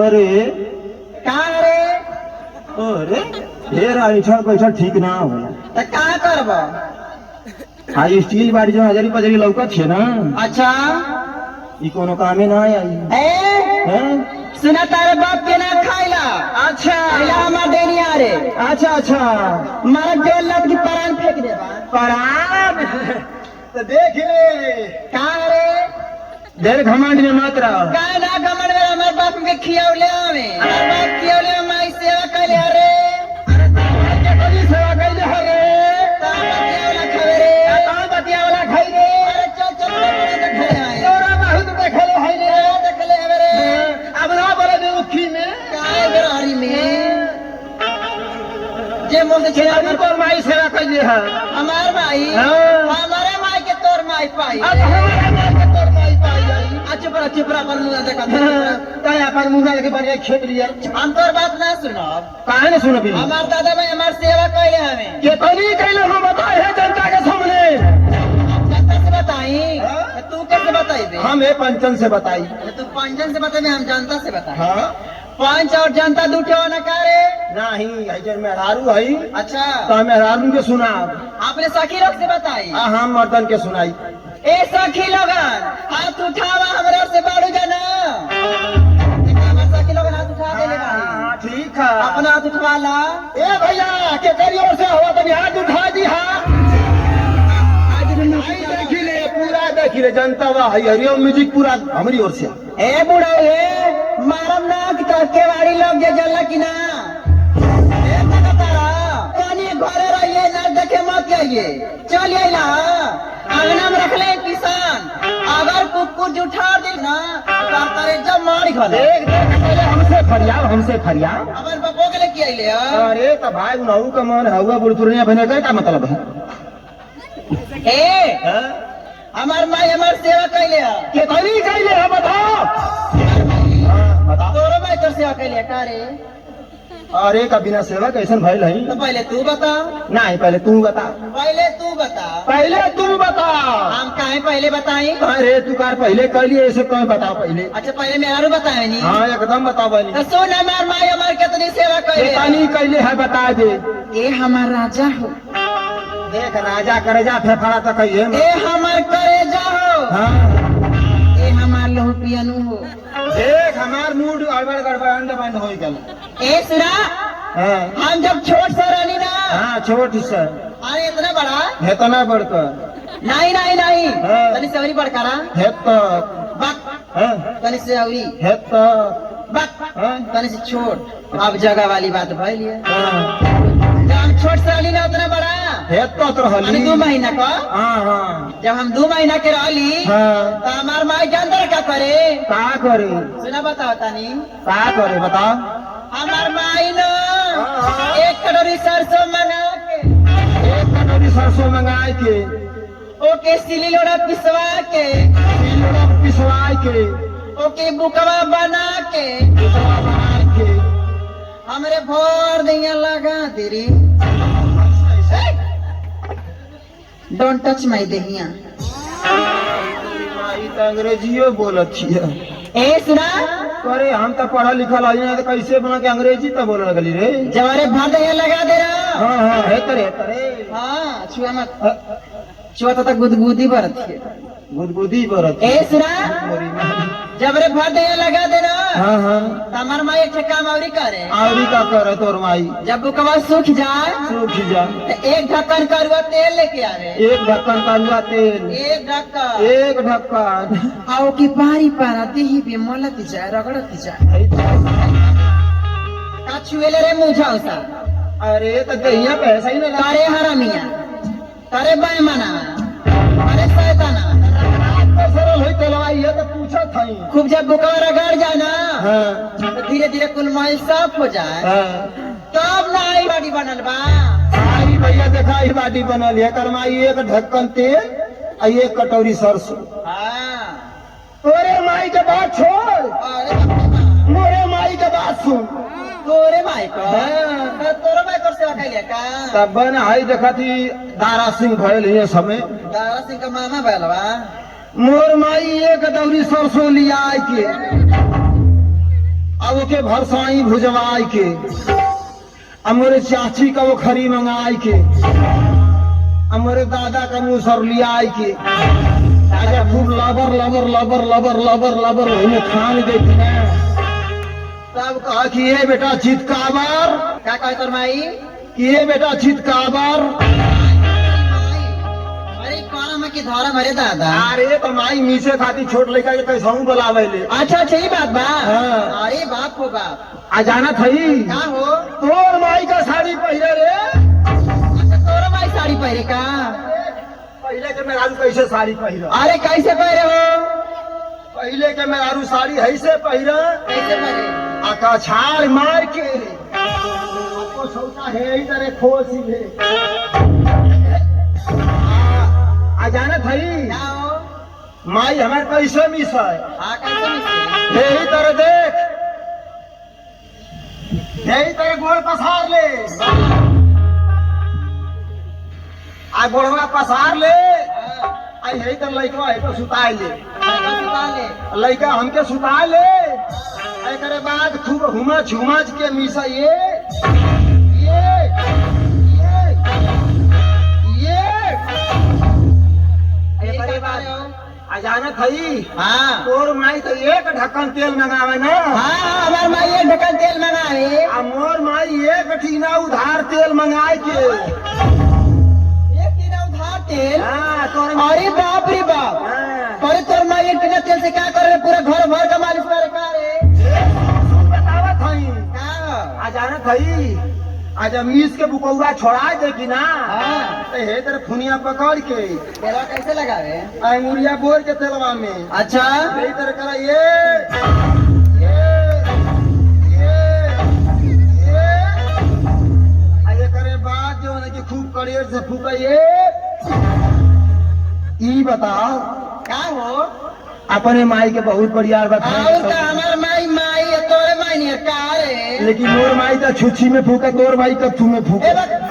अरे कहाँ रे? अरे ढेर ऐठा पैसा ठीक ना होला तो कहाँ करब? हाई स्टील बाड़ी जो हजारी पजरी लौकत है ना, अच्छा ई कोनो कामे ना आई हैं? सुना तारे बाप के ना खाइला। अच्छा हमार देनी आ रे। अच्छा अच्छा मारा जोर लग की परान फेंक दे परान तो देख ले कहाँ रे? ढेर घमंड में मत रहो। काहे ना घमंड में? हमार बाप के खियौले हमें, हमार बाप खियौले माई सेवा कैले हरे। सेवा कैले हरे बतिया वाला खावे रे। कहाँ बतिया वाला खाई रे? अरे चल चल देख ले आए। तोरा बहुत देखले है रे। देख ले हवे रे। अब ना बोले दे उखी में काहे बेरारी में जे मुंह से अभी तो माई सेवा कैले है। हमार माई हाँ। हमारे माई के तोर माई पाई। अब हमारे माई के तोर माई पाई जाई। चुपरा अपन मुंह देखा। ताय अपन मुंह लगे बढ़िया खेत लिया। हम तोर बात ना सुनब। काहे न सुनबी? हमार दादा भाई हमार सेवा कैले हमें। के तनी कैले हम बताए है जनता के सामने। जनता से बताई तू कैसे बताई? हम ए पंचन से बताई। तू पंचन से बताई, हम जनता से बताई। हाँ पंच और जनता दूठे हो न करे नहीं ऐजन मेहरारू है। अच्छा तो मेहरारू के सुना, आपने सखी लोग से बताई। हम मर्दन के सुनाई। ए सखी लोगन हाथ उठावा हमरा से बाड़ू जाना। हमार सखी लोगन हाथ उठा देले बाड़ी। हाँ ठीक है। अपना हाथ उठवा ला। ए भैया के करी ओर से हवा तनी हाथ उठा दी। हाँ देखी ले पूरा देखी ले जनता वा हरिओम म्यूजिक पूरा हमारी ओर से। ए बुढ़ा ये मारम ना कि के वाड़ी लोग जे जल्ला कि ना। ए तारा कनी घरे रहिए ना देखे मत जाइए। चल आइला अंगना में रख ले किसान। अगर कुकुर जुठा दे ना तो तारे जब मार खले। देख देख पहले हमसे फरियाव। अपन बपो के लेके आइले। अरे तो भाई उनहु का मन हवा बुढ़पुरिया बने का मतलब है? ए हमार माई हमार सेवा कैले के तनी कैले है बताओ। बता। तोरो माई तोर सेवा कैले का रे? अरे का बिना सेवा कैसन भइल है? तो पहले तू बता। नहीं पहले तू बता। पहले तू बता। पहले तू बता। हम काहे पहले बताई? अरे तू कार पहले कर लिए ऐसे कौन बताओ पहले। अच्छा पहले मेहरू बताए नी। हाँ एकदम बताओ बनी। तो सुन हमार माई हमार कितनी सेवा कैले। तनी कैले है बता दे। ए हमार राजा हो। देख राजा करेजा फेफड़ा तो कहिए। ए हमार करेजा हो। हाँ ए हमार लहू पियनु हो। देख हमार मूड गड़बड़ गड़बड़ बंद हो गया। ए सुना हाँ हम जब छोट सा रहनी ना। हाँ छोटी सर अरे इतना बड़ा है तो ना बढ़कर। नहीं नहीं नहीं हाँ। तनी से अवरी बड़कारा है तो बक हाँ तनी से अवरी है तो बक हाँ तनी से छोट। अब जगह वाली बात भइल है। हाँ जब हम छोट सा रहनी ना उतना बड़ा है तो रहली। 2 महीना का हाँ हाँ जब हम 2 महीना के रहली हाँ तो हमार माई जानतर का करे। का करे? सुना बताओ तानी। का करे बता। हमार माई न हाँ। 1 कटोरी सरसों मंगा के 1 कटोरी सरसों मंगाए के ओके सिली लोड़ा पिसवा के सिलड़ा पिसवाए के ओके बुकवा बना के पिसवा बनाए के हमरे भोर दिया लगा तेरी। डोंट टच माई देहिया। माई तो अंग्रेजियो बोलत छिया। ए सुना अरे हम तो पढ़ा लिखल है तो कैसे बना के अंग्रेजी तो बोले लगली रे। जवारे भर दिया लगा दे रहा। हाँ हाँ है तरे हाँ छुआ मत। छुआ तो गुदगुदी बरत है। गुदगुदी बरत। ए सुना मोरी माई। जबरे भर दिया लगा दे रहा। हाँ हाँ तो हमार माई एक काम और करे। आवरी का करे तोर माई? जब बुकवा सूख जाए सूख जा तो 1 ढक्कन करुआ तेल लेके आवे। 1 ढक्कन कड़ुआ तेल 1 ढक्कन 1 ढक्कन आओ की पारी पारा देही पे मोलत जाए रगड़त जाए। का छुएले रे मुझाऊ सा। अरे तो दहिया पैसा ही ना तारे हरामिया तारे बैमाना तारे शैताना सरल होई तलवाई है तो पूछा था। खूब जब बुकवा रगड़ जाए ना हाँ तो धीरे धीरे कुल मैल साफ हो जाए। हाँ तब ना आई बॉडी बनल बा। आई भैया देखा ही बाटी बनल है करमाई 1 ढक्कन तेल और 1 कटोरी सरसों। हाँ तोरे माई के बात छोड़ अरे बाप रे बाप। मोरे माई के बात सुन। तोरे माई को हाँ। कहले का तब बन हाई देखा थी दारा सिंह भयल ये समय दारा सिंह का मामा भैलवा मोर माई एक दौरी सरसों लिया आई के अब ओके भरसाई भुजवाई के अब मोरे चाची का वो खरी मंगाई के अब मोरे दादा का मुसर लिया आई के आजा खूब लबर लबर लबर लबर लबर लबर उन्हें खान देती ना तब कहा कि ये बेटा चितकाबर का कहे तोर माई कि ये बेटा चितकाबर अरे कौन में की धारा मरे दादा अरे तो माई मीसे खाती छोट लड़का के कैसा बुलावे ले अच्छा अच्छा ही बात बा हाँ। अरे बाप हो बाप आ जाना थई का हो तोर माई का साड़ी पहले रे अच्छा तोर माई साड़ी पहरे का पहले के मेहरारू कैसे साड़ी पहिरा अरे कैसे पहरे हो पहले के मेहरारू साड़ी ऐसे पहिरा कैसे पहरे आका छाड़ मार के आपको सौता है इधर खोसी है आ जाना थई का हो माई हमारे कैसे मिस है हाँ कैसे मिलते यही तरह देख यही तरह गोड़ पसार ले आ गोड़वा पसार ले आ यही तरह लड़का है तो सुता ले लड़का हमके सुता ले एकरे बाद खूब हुमच हुमच के मिसा ये एकरे बाद आ जाना थई हाँ तोर माई तो एक ढक्कन तेल मंगावे ना हाँ हमार माई एक ढक्कन तेल मंगावे आ मोर माई एक ठीना उधार तेल मंगाए के एक टीना उधार तेल हाँ तोर अरे बाप रे बाप हाँ। अरे तोर माई एक टीना तेल से क्या कर रहे पूरा घर भर का मालिश करे का रे बतावत हई का आ जाना थई आज मीस के बुकौआ छोड़ा दे कि ना हाँ तो हे तेरे फुनिया पकड़ के तेलवा कैसे लगावे अंगुरिया बोर के तेलवा में अच्छा यही तरह करा ये ये करे बाद जो है कि खूब कड़ेर से फूका ये ई बताओ का हो अपने माई के बहुत बढ़िया और का हमार माई माई है तोरे माई नहीं है का रे लेकिन मोर माई तो छुच्छी में फूका तोर माई कत्थू में फूका ए बा